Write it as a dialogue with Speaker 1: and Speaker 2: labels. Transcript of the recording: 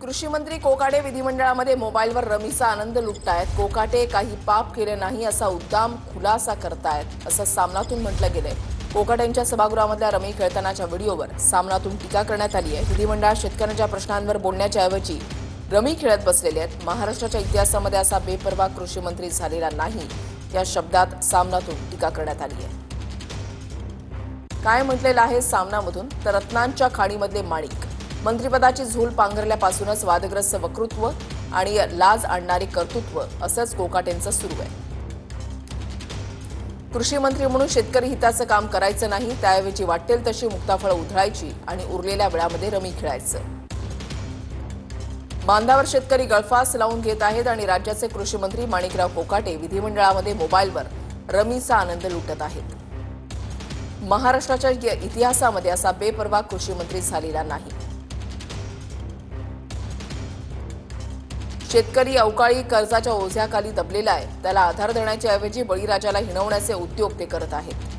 Speaker 1: कृषी मंत्री कोकाटे विधिमंडळामध्ये मोबाईलवर रमीचा आनंद लुटतायत। कोकाटे काही पाप केले नाही असा उद्दाम खुलासा करतायत असं सामनातून म्हटलं गेलंय। कोकाटेंच्या सभागृहामधल्या रमी खेळतानाच्या व्हिडिओवर सामनातून टीका करण्यात आली आहे। विधिमंडळात शेतकऱ्यांच्या प्रश्नांवर बोलण्याच्या ऐवजी रमी खेळत बसलेले आहेत। महाराष्ट्राच्या इतिहासामध्ये असा बेपर्वा कृषी मंत्री झालेला नाही या शब्दात सामनातून टीका करण्यात आली आहे। काय म्हटलेलं आहे सामनामधून तर रत्नांच्या खाणीमधले माणिक, मंत्रिपदाची झूल पांघरल्यापासूनच वादग्रस्त वक्तृत्व आणि लाज आणणारे कर्तृत्व असंच कोकाटेंचं सुरू आहे। कृषी मंत्री म्हणून शेतकरी हिताचं काम करायचं नाही, त्याऐवजी वाटेल तशी मुक्ताफळं उधळायची आणि उरलेल्या वेळामध्ये रमी खेळायचं। बांधावर शेतकरी गळफास लावून घेत आहेत आणि राज्याचे कृषी मंत्री माणिकराव कोकाटे विधिमंडळामध्ये मोबाईलवर रमीचा आनंद लुटत आहेत। महाराष्ट्राच्या इतिहासामध्ये असा बेपर्वा कृषी मंत्री झालेला नाही। शेतकरी अवकाळी कर्जाच्या ओझ्याखाली दबलेला आहे, त्याला आधार देण्याच्या ऐवजी बळीराजाला हिणवण्याचे उद्योग ते करत आहेत।